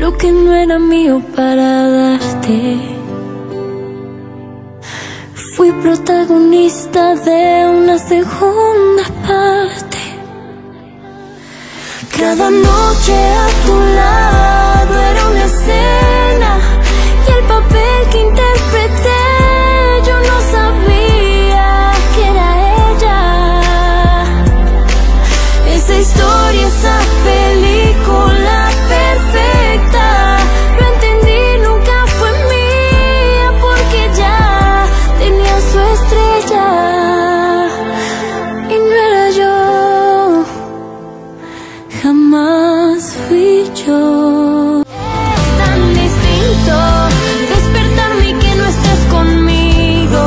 lo que no era mío para darte. Fui protagonista de una segunda parte. Cada noche a tu lado era una escena, y el papel que interpreté yo no sabía que era ella. Esa historia, esa película perfecta, lo entendí, nunca fue mía porque ya tenía su estrella y no era yo, jamás fui yo. Es tan distinto despertarme y que no estés conmigo.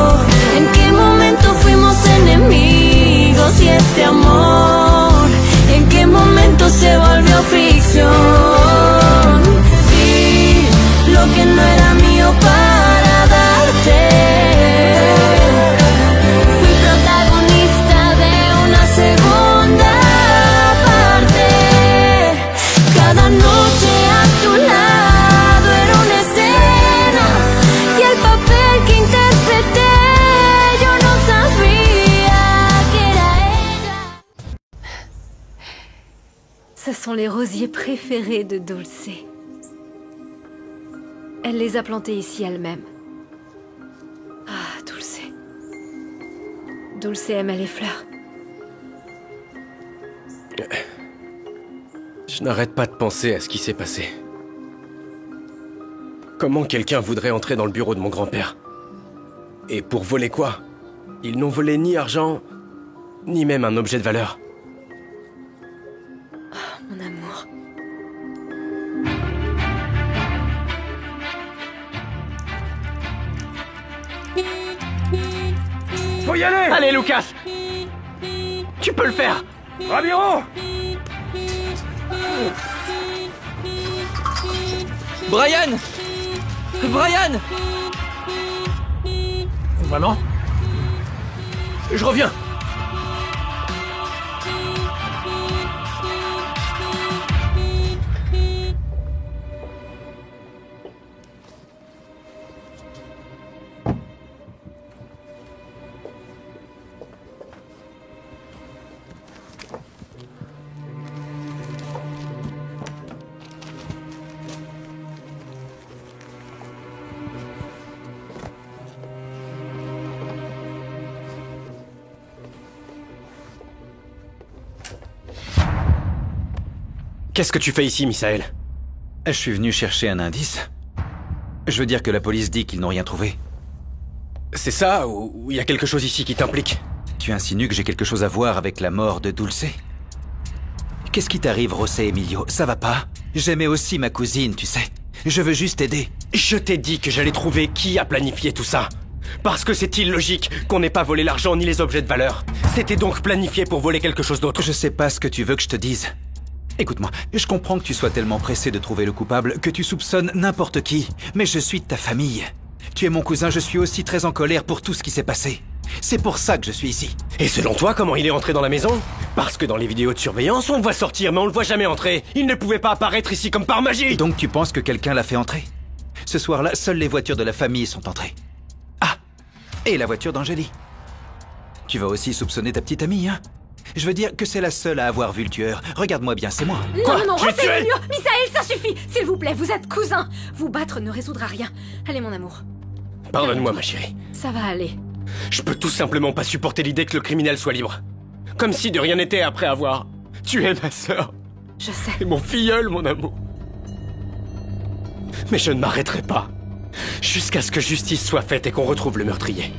¿En qué momento fuimos enemigos? Y este amor, ¿en qué momento se volvió ficción? Sí, lo que no era mío para darte. Fui protagonista de una segunda parte. Cada noche a tu lado era una escena, y el papel que interpreté yo no sabía que era ella. Ce sont les rosiers préférés de Dulce. Elle les a plantés ici elle-même. Ah, Dulce. Dulce aimait les fleurs. Je n'arrête pas de penser à ce qui s'est passé. Comment quelqu'un voudrait entrer dans le bureau de mon grand-père? Et pour voler quoi? Ils n'ont volé ni argent, ni même un objet de valeur. Mon amour. Faut y aller! Allez, Lucas! Tu peux le faire! Ramiro! Brian! Brian! Vraiment? Je reviens! Qu'est-ce que tu fais ici, Misaël? Je suis venu chercher un indice. Je veux dire que la police dit qu'ils n'ont rien trouvé. C'est ça, ou il y a quelque chose ici qui t'implique? Tu insinues que j'ai quelque chose à voir avec la mort de Dulce? Qu'est-ce qui t'arrive, José Emilio? Ça va pas? J'aimais aussi ma cousine, tu sais. Je veux juste aider. Je t'ai dit que j'allais trouver qui a planifié tout ça. Parce que c'est illogique qu'on n'ait pas volé l'argent ni les objets de valeur. C'était donc planifié pour voler quelque chose d'autre. Je sais pas ce que tu veux que je te dise. Écoute-moi, je comprends que tu sois tellement pressé de trouver le coupable que tu soupçonnes n'importe qui, mais je suis de ta famille. Tu es mon cousin, je suis aussi très en colère pour tout ce qui s'est passé. C'est pour ça que je suis ici. Et selon toi, comment il est entré dans la maison? Parce que dans les vidéos de surveillance, on le voit sortir, mais on le voit jamais entrer. Il ne pouvait pas apparaître ici comme par magie. Donc tu penses que quelqu'un l'a fait entrer? Ce soir-là, seules les voitures de la famille sont entrées. Ah! Et la voiture d'Angélie. Tu vas aussi soupçonner ta petite amie, hein? Je veux dire que c'est la seule à avoir vu le tueur. Regarde-moi bien, c'est moi. Non, non, Je vais te tuer. Emilio, Misaël, ça suffit. S'il vous plaît, vous êtes cousins. Vous battre ne résoudra rien. Allez, mon amour. Pardonne-moi, ma chérie. Ça va aller. Je peux tout simplement pas supporter l'idée que le criminel soit libre. Comme si de rien n'était après avoir tué ma sœur. Je sais. Et mon filleul, mon amour. Mais je ne m'arrêterai pas. Jusqu'à ce que justice soit faite et qu'on retrouve le meurtrier.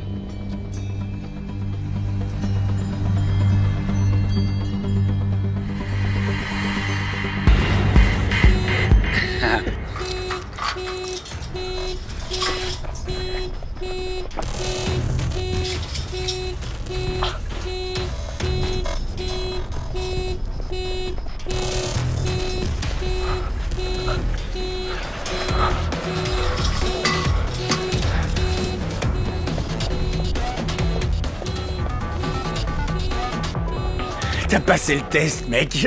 T'as passé le test, mec.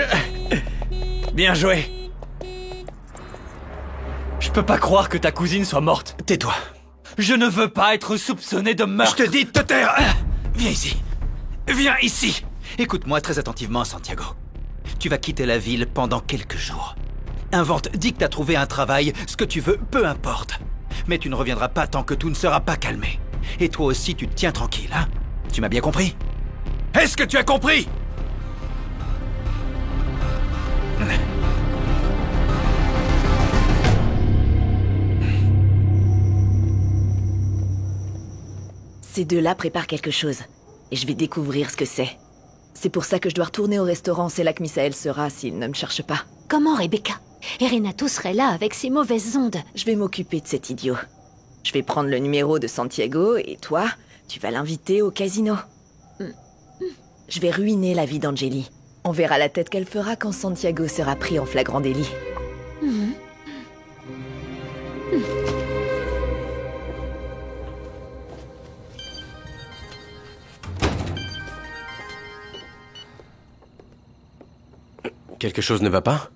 Bien joué. peux pas croire que ta cousine soit morte. Tais-toi. Je ne veux pas être soupçonné de meurtre. Je te dis de te taire. Viens ici. Viens ici. Écoute-moi très attentivement, Santiago. Tu vas quitter la ville pendant quelques jours. Invente, dis que t'as trouvé un travail, ce que tu veux, peu importe. Mais tu ne reviendras pas tant que tout ne sera pas calmé. Et toi aussi, tu te tiens tranquille, hein? Tu m'as bien compris? Est-ce que tu as compris? Ces deux-là préparent quelque chose. Et je vais découvrir ce que c'est. C'est pour ça que je dois retourner au restaurant. C'est là que Misaël sera s'il ne me cherche pas. Comment, Rebecca? Et Renato serait là avec ses mauvaises ondes. Je vais m'occuper de cet idiot. Je vais prendre le numéro de Santiago et toi, tu vas l'inviter au casino. Je vais ruiner la vie d'Angeli. On verra la tête qu'elle fera quand Santiago sera pris en flagrant délit. Quelque chose ne va pas?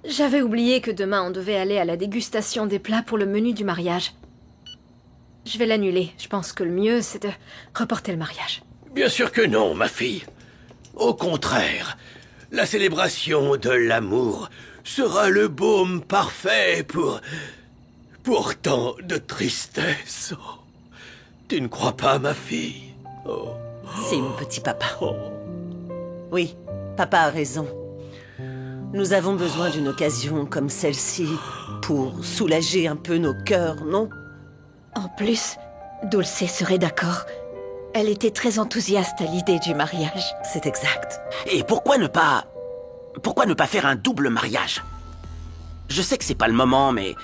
J'avais oublié que demain on devait aller à la dégustation des plats pour le menu du mariage. Je vais l'annuler. Je pense que le mieux, c'est de reporter le mariage. Bien sûr que non, ma fille. Au contraire, la célébration de l'amour sera le baume parfait pour tant de tristesse. Oh. Tu ne crois pas, ma fille? Oh. Si, mon petit papa. Oui, papa a raison. Nous avons besoin d'une occasion comme celle-ci pour soulager un peu nos cœurs, non? En plus, Dulce serait d'accord. Elle était très enthousiaste à l'idée du mariage. C'est exact. Et pourquoi ne pas faire un double mariage? Je sais que c'est pas le moment, mais...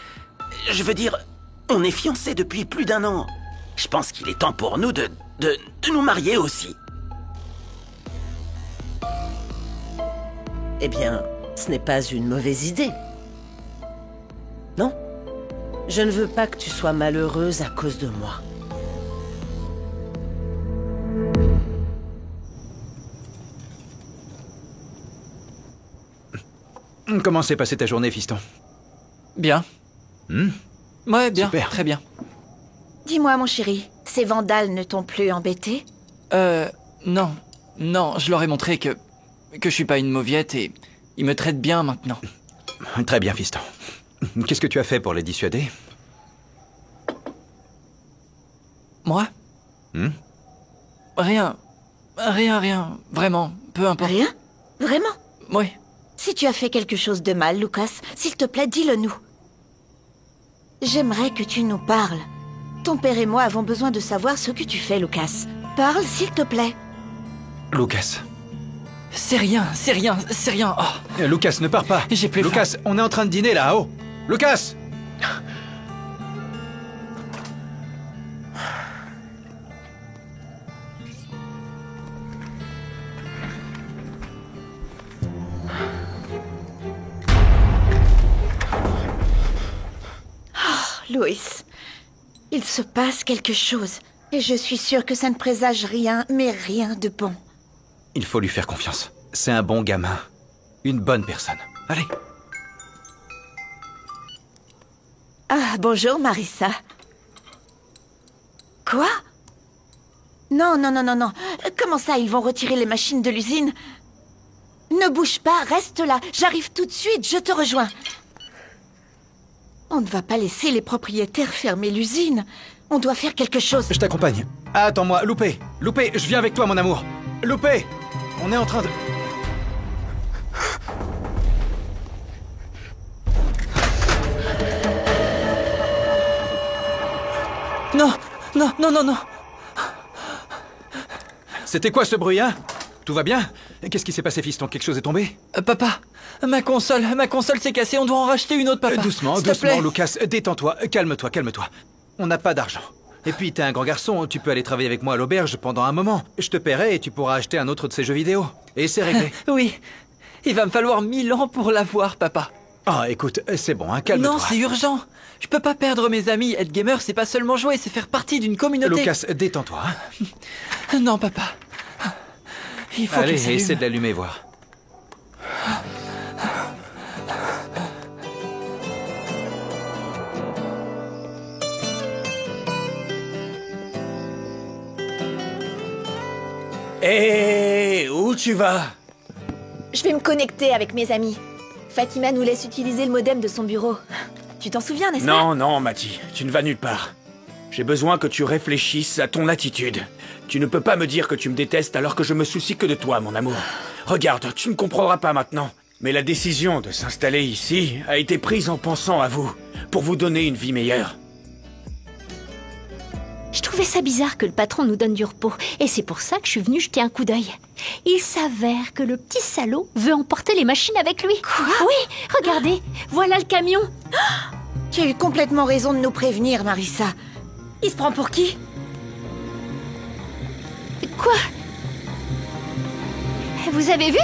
Je veux dire, on est fiancés depuis plus d'1 an. Je pense qu'il est temps pour nous de nous marier aussi. Eh bien, ce n'est pas une mauvaise idée. Non? Je ne veux pas que tu sois malheureuse à cause de moi. Comment s'est passée ta journée, fiston? Bien. Ouais, bien. Super. Très bien. Dis-moi, mon chéri, ces vandales ne t'ont plus embêté? Non. Non, je leur ai montré que je suis pas une mauviette et ils me traitent bien maintenant. Très bien, fiston. Qu'est-ce que tu as fait pour les dissuader? Moi? Rien. Rien. Vraiment. Peu importe. Rien? Vraiment? Oui. Si tu as fait quelque chose de mal, Lucas, s'il te plaît, dis-le nous. J'aimerais que tu nous parles. Ton père et moi avons besoin de savoir ce que tu fais, Lucas. Parle, s'il te plaît. Lucas. C'est rien. Oh. Lucas, ne pars pas. J'ai plus faim. Lucas, on est en train de dîner là, oh. Lucas! Louis, il se passe quelque chose. Et je suis sûre que ça ne présage rien, mais rien de bon. Il faut lui faire confiance. C'est un bon gamin. Une bonne personne. Allez. Ah, bonjour, Marissa. Quoi? Non. Comment ça, ils vont retirer les machines de l'usine? Ne bouge pas, reste là. J'arrive tout de suite, je te rejoins. On ne va pas laisser les propriétaires fermer l'usine. On doit faire quelque chose. Je t'accompagne. Attends-moi, Loupé, je viens avec toi, mon amour. Loupé, on est en train de... Non. C'était quoi ce bruit, hein? Tout va bien? Qu'est-ce qui s'est passé, fiston? Quelque chose est tombé? Papa, ma console s'est cassée, on doit en racheter une autre, papa. Doucement, S'il te plaît. Lucas, détends-toi, calme-toi. On n'a pas d'argent. Et puis, t'es un grand garçon, tu peux aller travailler avec moi à l'auberge pendant un moment. Je te paierai et tu pourras acheter un autre de ces jeux vidéo. Et c'est réglé. Oui, il va me falloir 1000 ans pour l'avoir, papa. Ah, écoute, c'est bon, hein, calme-toi. Non, c'est urgent. Je peux pas perdre mes amis. Être gamer, c'est pas seulement jouer, c'est faire partie d'une communauté. Lucas, détends-toi. Hein. Non, papa. Il faut qu'il Allez, s'allume. essaie de l'allumer, voir. Hé, où tu vas? Je vais me connecter avec mes amis. Fatima nous laisse utiliser le modem de son bureau. Tu t'en souviens, n'est-ce pas? Non, non, Mati, tu ne vas nulle part. J'ai besoin que tu réfléchisses à ton attitude. Tu ne peux pas me dire que tu me détestes alors que je me soucie que de toi, mon amour. Regarde, tu ne comprendras pas maintenant. Mais la décision de s'installer ici a été prise en pensant à vous, pour vous donner une vie meilleure. Je trouvais ça bizarre que le patron nous donne du repos, et c'est pour ça que je suis venue jeter un coup d'œil. Il s'avère que le petit salaud veut emporter les machines avec lui. Quoi? Oui, regardez, voilà le camion. Tu as eu complètement raison de nous prévenir, Marissa. Il se prend pour qui? Quoi? Vous avez vu?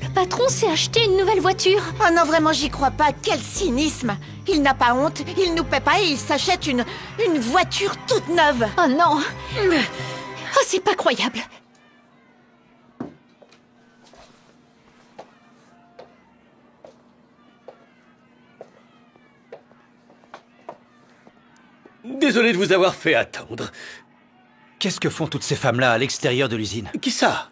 Le patron s'est acheté une nouvelle voiture. Oh non, vraiment, j'y crois pas. Quel cynisme! Il n'a pas honte, il nous paie pas et il s'achète une voiture toute neuve. Oh non! Oh, c'est pas croyable. Désolé de vous avoir fait attendre. Qu'est-ce que font toutes ces femmes-là à l'extérieur de l'usine? Qui ça?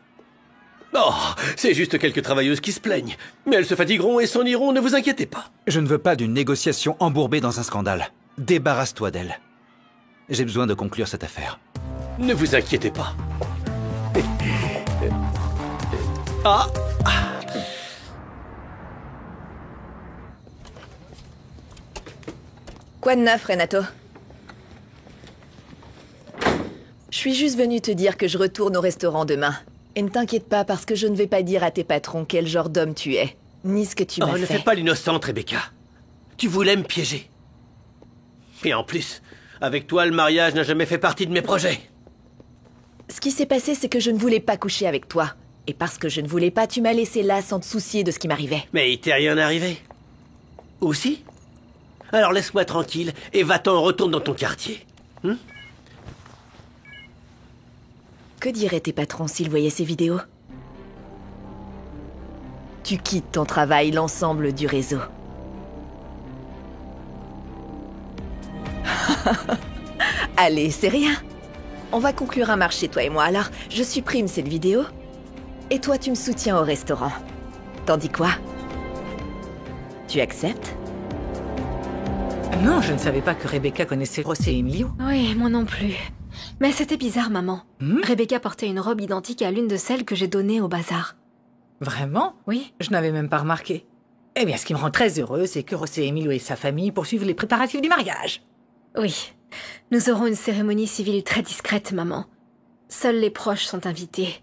Oh, c'est juste quelques travailleuses qui se plaignent. Mais elles se fatigueront et s'en iront, ne vous inquiétez pas. Je ne veux pas d'une négociation embourbée dans un scandale. Débarrasse-toi d'elle. J'ai besoin de conclure cette affaire. Ne vous inquiétez pas. Ah! Quoi de neuf, Renato? Je suis juste venue te dire que je retourne au restaurant demain. Et ne t'inquiète pas parce que je ne vais pas dire à tes patrons quel genre d'homme tu es, ni ce que tu m'as fait. Ne fais pas l'innocente, Rebecca. Tu voulais me piéger. Et en plus, avec toi, le mariage n'a jamais fait partie de mes projets. Ce qui s'est passé, c'est que je ne voulais pas coucher avec toi. Et parce que je ne voulais pas, tu m'as laissé là sans te soucier de ce qui m'arrivait. Mais il t'est rien arrivé. Aussi? Alors laisse-moi tranquille et va-t'en, retourne dans ton quartier. Que diraient tes patrons s'ils voyaient ces vidéos? Tu quittes ton travail, l'ensemble du réseau. Allez, c'est rien. On va conclure un marché, toi et moi. Alors, je supprime cette vidéo. Et toi, tu me soutiens au restaurant. T'en dis quoi? Tu acceptes? Non, je ne savais pas que Rebecca connaissait José Emilio. Oui, moi non plus. Mais c'était bizarre, maman. Rebecca portait une robe identique à l'une de celles que j'ai données au bazar. Vraiment? Oui. Je n'avais même pas remarqué. Eh bien, ce qui me rend très heureux, c'est que José Emilio et sa famille poursuivent les préparatifs du mariage. Oui. Nous aurons une cérémonie civile très discrète, maman. Seuls les proches sont invités.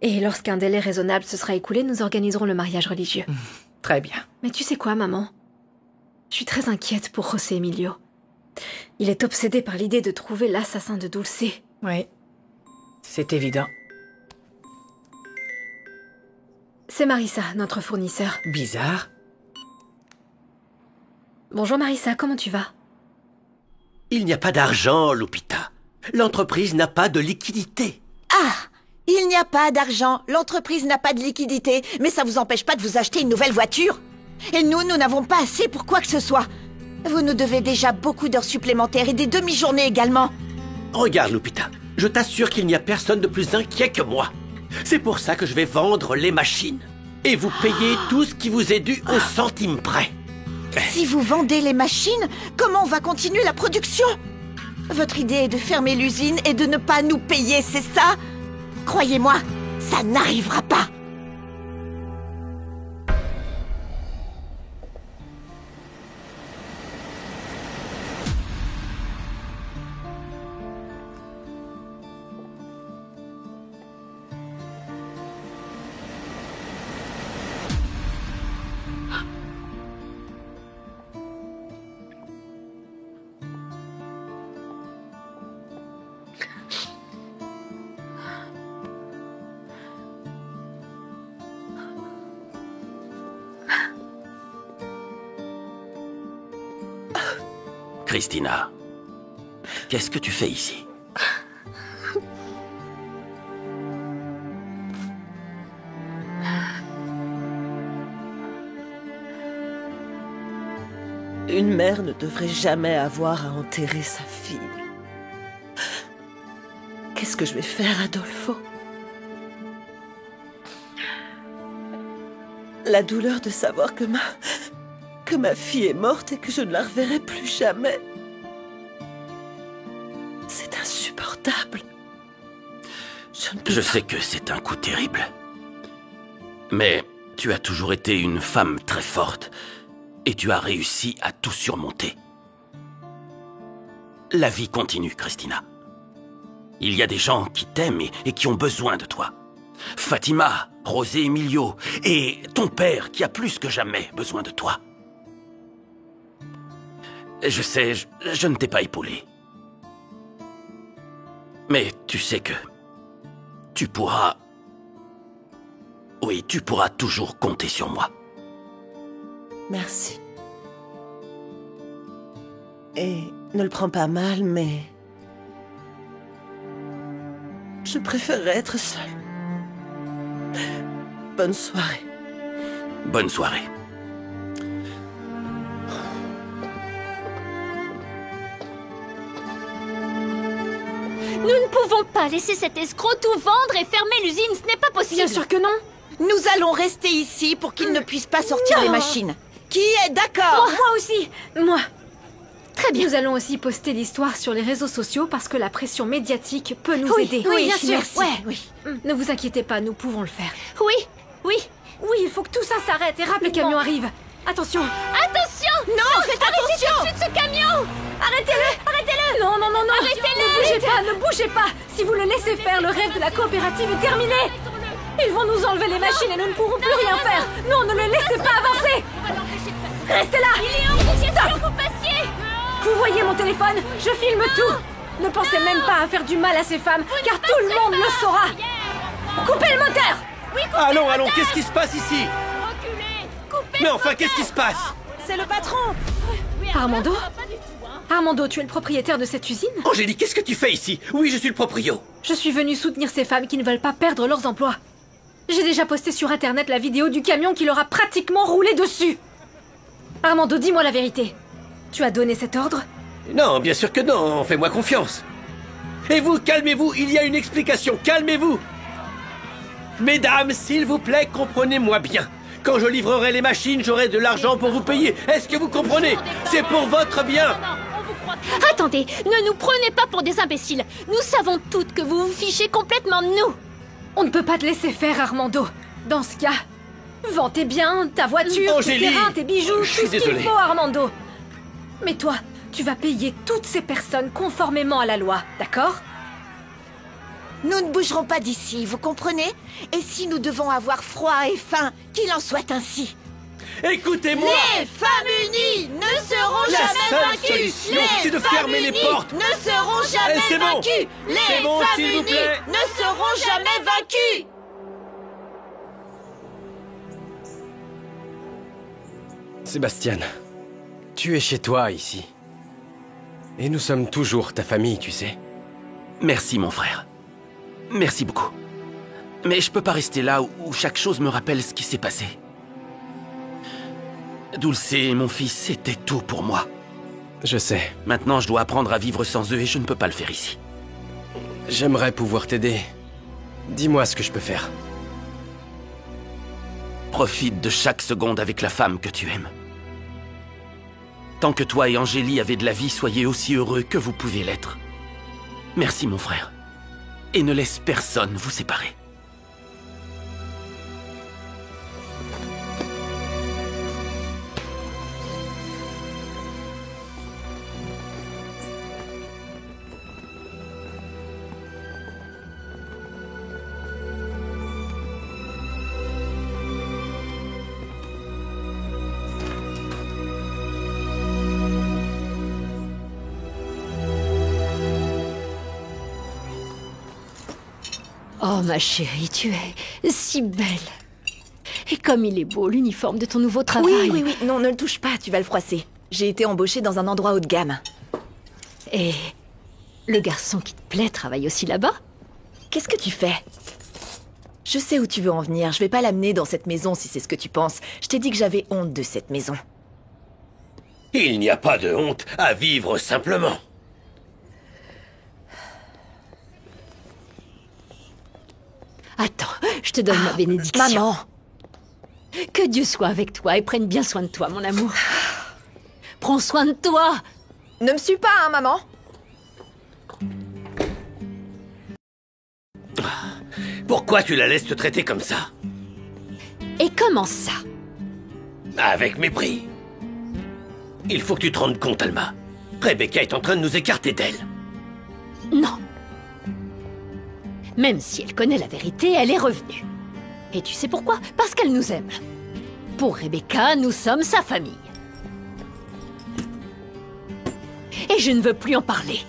Et lorsqu'un délai raisonnable se sera écoulé, nous organiserons le mariage religieux. Très bien. Mais tu sais quoi, maman? Je suis très inquiète pour José Emilio. Il est obsédé par l'idée de trouver l'assassin de Dulce. Oui, c'est évident. C'est Marissa, notre fournisseur. Bizarre. Bonjour Marissa, comment tu vas? Il n'y a pas d'argent, Lupita. L'entreprise n'a pas de liquidité. Ah! Il n'y a pas d'argent, l'entreprise n'a pas de liquidité, mais ça vous empêche pas de vous acheter une nouvelle voiture? Et nous n'avons pas assez pour quoi que ce soit. Vous nous devez déjà beaucoup d'heures supplémentaires et des demi-journées également. Regarde, Lupita, je t'assure qu'il n'y a personne de plus inquiet que moi. C'est pour ça que je vais vendre les machines. Et vous payer tout ce qui vous est dû au centime près. Si vous vendez les machines, comment on va continuer la production? Votre idée est de fermer l'usine et de ne pas nous payer, c'est ça? Croyez-moi, ça n'arrivera pas. Christina, qu'est-ce que tu fais ici? Une mère ne devrait jamais avoir à enterrer sa fille. Qu'est-ce que je vais faire, Adolfo? La douleur de savoir que ma fille est morte et que je ne la reverrai plus jamais. C'est insupportable. Je sais que c'est un coup terrible. Mais tu as toujours été une femme très forte. Et tu as réussi à tout surmonter. La vie continue, Christina. Il y a des gens qui t'aiment et qui ont besoin de toi. Fatima, José Emilio et ton père qui a plus que jamais besoin de toi. Je sais, je ne t'ai pas épaulé. Mais tu sais que tu pourras... Oui, tu pourras toujours compter sur moi. Merci. Et ne le prends pas mal, mais... je préférerais être seule. Bonne soirée. Bonne soirée. Nous ne pouvons pas laisser cet escroc tout vendre et fermer l'usine, ce n'est pas possible. Bien sûr que non. Nous allons rester ici pour qu'il ne puisse pas sortir les machines. Qui est d'accord? Moi aussi. Moi. Très bien. Nous allons aussi poster l'histoire sur les réseaux sociaux parce que la pression médiatique peut nous aider. Oui, bien sûr. Merci. Oui. Ne vous inquiétez pas, nous pouvons le faire. Oui, oui. Oui, il faut que tout ça s'arrête et rapidement. Le camion arrive. Attention. Attention! Non, faites attention! Arrêtez tout de suite ce camion! Arrêtez-le! Arrêtez-le! Non, non, non, non! Arrêtez-le! Ne bougez pas, ne bougez pas! Si vous le laissez faire, le rêve de la coopérative est terminé! Ils vont nous enlever les machines et nous ne pourrons plus rien faire! Non, ne le laissez pas avancer! Restez là! Il est hors de question que vous passiez! Vous voyez mon téléphone? Je filme tout! Ne pensez même pas à faire du mal à ces femmes, car tout le monde le saura! Coupez le moteur! Oui, Allons, qu'est-ce qui se passe ici? Mais enfin, qu'est-ce qui se passe? C'est le patron! Armando? Armando, tu es le propriétaire de cette usine? Angélique, qu'est-ce que tu fais ici? Oui, je suis le proprio. Je suis venue soutenir ces femmes qui ne veulent pas perdre leurs emplois. J'ai déjà posté sur Internet la vidéo du camion qui leur a pratiquement roulé dessus. Armando, dis-moi la vérité. Tu as donné cet ordre? Non, bien sûr que non, fais-moi confiance. Et vous, calmez-vous, il y a une explication, calmez-vous. Mesdames, s'il vous plaît, comprenez-moi bien. Quand je livrerai les machines, j'aurai de l'argent pour vous payer. Est-ce que vous comprenez? C'est pour votre bien. Attendez, ne nous prenez pas pour des imbéciles. Nous savons toutes que vous vous fichez complètement de nous. On ne peut pas te laisser faire, Armando. Dans ce cas, vends tes biens, ta voiture, tes terrains, tes bijoux, je suis tout ce qu'il désolé. faut, Armando. Mais toi, tu vas payer toutes ces personnes conformément à la loi, d'accord? Nous ne bougerons pas d'ici, vous comprenez? Et si nous devons avoir froid et faim, qu'il en soit ainsi. Écoutez-moi. Les femmes unies ne seront La jamais seule vaincues. solution, Les c'est de femmes fermer les unies portes. ne seront jamais C'est bon. vaincues. Les C'est bon, femmes s'il vous unies plaît. ne seront jamais vaincues. Sébastien, tu es chez toi ici. Et nous sommes toujours ta famille, tu sais. Merci, mon frère. Merci beaucoup. Mais je peux pas rester là où chaque chose me rappelle ce qui s'est passé. Dulce et mon fils, c'était tout pour moi. Je sais. Maintenant, je dois apprendre à vivre sans eux et je ne peux pas le faire ici. J'aimerais pouvoir t'aider. Dis-moi ce que je peux faire. Profite de chaque seconde avec la femme que tu aimes. Tant que toi et Angélie avez de la vie, soyez aussi heureux que vous pouvez l'être. Merci, mon frère. Et ne laisse personne vous séparer. Oh, ma chérie, tu es si belle. Et comme il est beau, l'uniforme de ton nouveau travail. Oui, non, ne le touche pas, tu vas le froisser. J'ai été embauchée dans un endroit haut de gamme. Et le garçon qui te plaît travaille aussi là-bas? Qu'est-ce que tu fais? Je sais où tu veux en venir, je vais pas l'amener dans cette maison si c'est ce que tu penses. Je t'ai dit que j'avais honte de cette maison. Il n'y a pas de honte à vivre simplement. Attends, je te donne ma bénédiction. Maman! Que Dieu soit avec toi et prenne bien soin de toi, mon amour. Prends soin de toi. Ne me suis pas, hein, maman. Pourquoi tu la laisses te traiter comme ça? Et comment ça? Avec mépris. Il faut que tu te rendes compte, Alma. Rebecca est en train de nous écarter d'elle. Non. Même si elle connaît la vérité, elle est revenue. Et tu sais pourquoi? Parce qu'elle nous aime. Pour Rebecca, nous sommes sa famille. Et je ne veux plus en parler.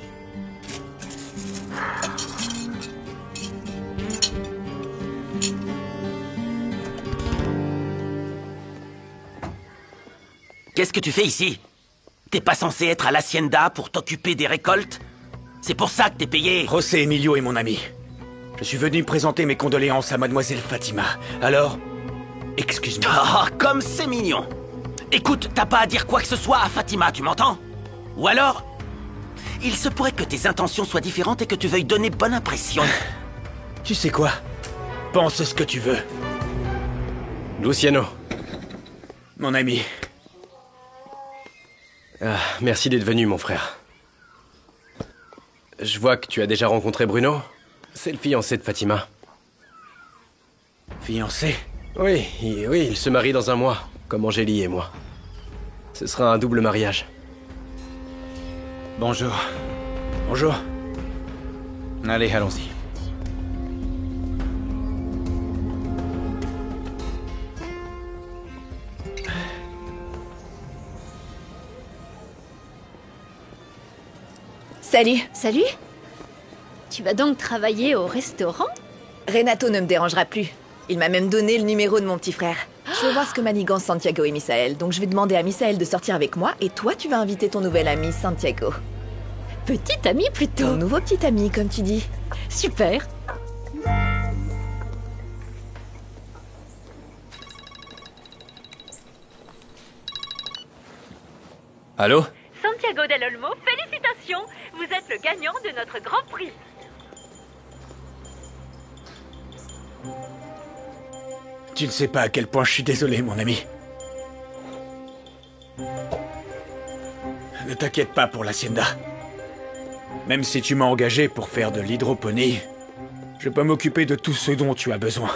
Qu'est-ce que tu fais ici? T'es pas censé être à l'Hacienda pour t'occuper des récoltes? C'est pour ça que t'es payé. José Emilio est mon ami. Je suis venu présenter mes condoléances à mademoiselle Fatima. Alors, excuse-moi. Oh, comme c'est mignon. Écoute, t'as pas à dire quoi que ce soit à Fatima, tu m'entends? Ou alors, il se pourrait que tes intentions soient différentes et que tu veuilles donner bonne impression. Tu sais quoi? Pense ce que tu veux. Luciano. Mon ami. Ah, merci d'être venu, mon frère. Je vois que tu as déjà rencontré Bruno. C'est le fiancé de Fatima. Fiancé? Oui, il se marie dans un mois, comme Angélie et moi. Ce sera un double mariage. Bonjour. Bonjour. Allez, allons-y. Salut. Salut. Tu vas donc travailler au restaurant? Renato ne me dérangera plus. Il m'a même donné le numéro de mon petit frère. Je veux voir ce que manigance Santiago et Misaël. Donc je vais demander à Misaël de sortir avec moi et toi tu vas inviter ton nouvel ami Santiago. Petit ami plutôt. Ton nouveau petit ami, comme tu dis. Super. Allô? Santiago del Olmo, félicitations! Vous êtes le gagnant de notre Grand Prix. Tu ne sais pas à quel point je suis désolé, mon ami. Ne t'inquiète pas pour l'Hacienda. Même si tu m'as engagé pour faire de l'hydroponie, je peux m'occuper de tout ce dont tu as besoin.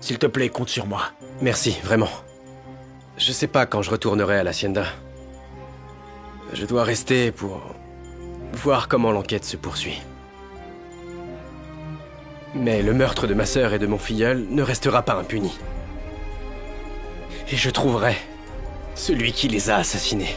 S'il te plaît, compte sur moi. Merci, vraiment. Je sais pas quand je retournerai à l'Hacienda. Je dois rester pour voir comment l'enquête se poursuit. Mais le meurtre de ma sœur et de mon filleul ne restera pas impuni. Et je trouverai celui qui les a assassinés.